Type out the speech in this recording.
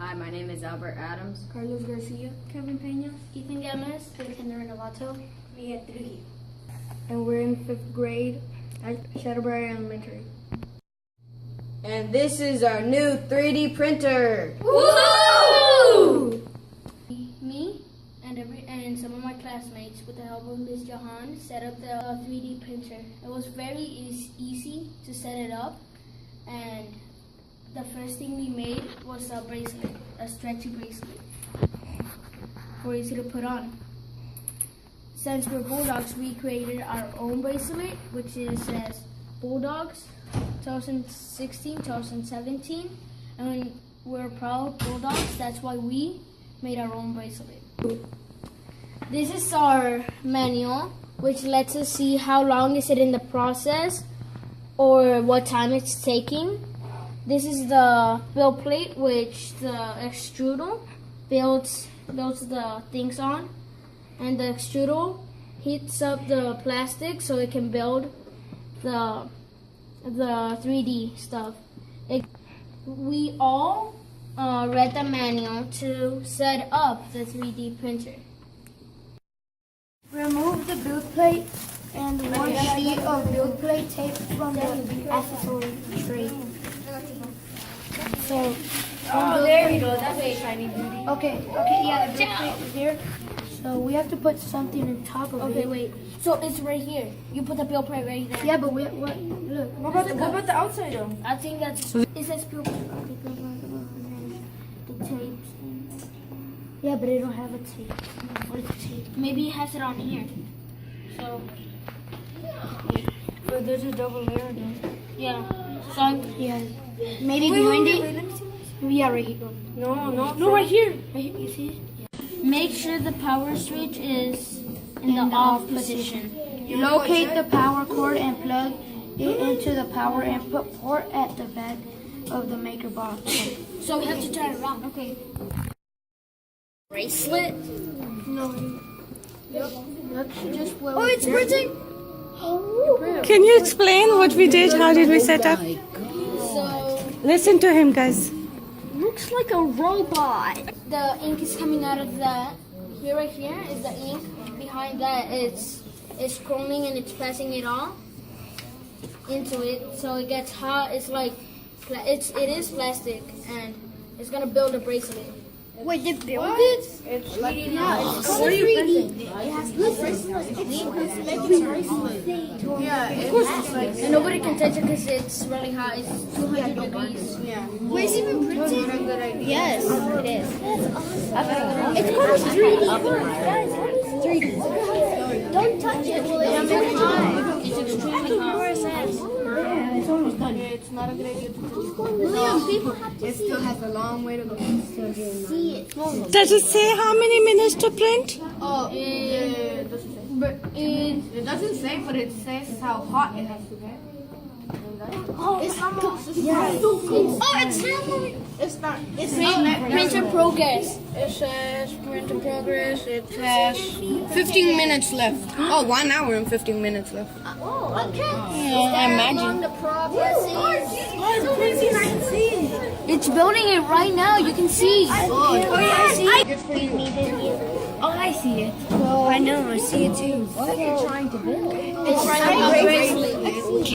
Hi, my name is Albert Adams. Carlos Garcia, Kevin Peña, Ethan Gomez, Alexander Renovato, Mia Trujillo. and we're in 5th grade at Shadowbriar Elementary. And this is our new 3D printer. Woohoo! Me and some of my classmates, with the help of Ms. Johan, set up the 3D printer. It was very easy to set it up, and the first thing we made was a bracelet, a stretchy bracelet, for easy to put on. Since we're Bulldogs, we created our own bracelet, which says Bulldogs 2016-2017, and we're proud Bulldogs. That's why we made our own bracelet. This is our manual, which lets us see how long is it in the process or what time it's taking. This is the build plate, which the extruder builds the things on, and the extruder heats up the plastic so it can build the 3D stuff. We all read the manual to set up the 3D printer. Remove the build plate and one sheet of build plate tape from the accessory tray. So, there you go. That's very shiny. okay, yeah, the build plate is here. So we have to put something on top of it. Okay, wait. So it's right here. You put the build plate right there. Yeah, but look. What about the outside though? I think that's. It says build plate. The tapes. Yeah, but it don't have a tape. Where's the tape? Maybe it has it on here. So. But there's a double layer though. Yeah. So Yeah. Maybe behind it. Let me see. Yeah, right here. No, right here. Right here, you see it? make sure the power switch is in the off position. Locate the power cord and plug it into the power input port at the back of the maker box. So we have to turn it around. Okay. Bracelet? No. That's just what Oh, it's printing? Can you explain what we did? How did we set up? So, Listen to him, guys. looks like a robot. The ink is coming out of that. Here, right here, is the ink. Behind that, it's scrolling and it's passing it all into it. So it gets hot. It's like, it is plastic, and it's gonna build a bracelet. Wait, they build it? It's What are you printing? And nobody can touch it because it's really hot. It's 200 degrees. Wait, it's even printed? Yes, it is. It's called 3D. Guys, what is 3D? Don't touch it. Well, it's too hot. It's extremely hot. It's almost done. It's not a good idea to William, people have to It still has a long way to go. see it. Does it say how many minutes to print? Oh, it doesn't say, but it says how hot it has to get. It's almost. It's not. It's Printer progress. It says print in progress. It has 15 minutes left. Oh, 1 hour and 15 minutes left. I imagine. The progress is. It's building it right now. You can see. Oh, yeah, I see it. Oh, I see it. I know, I see it too. It's trying to build. It's trying to build a bracelet.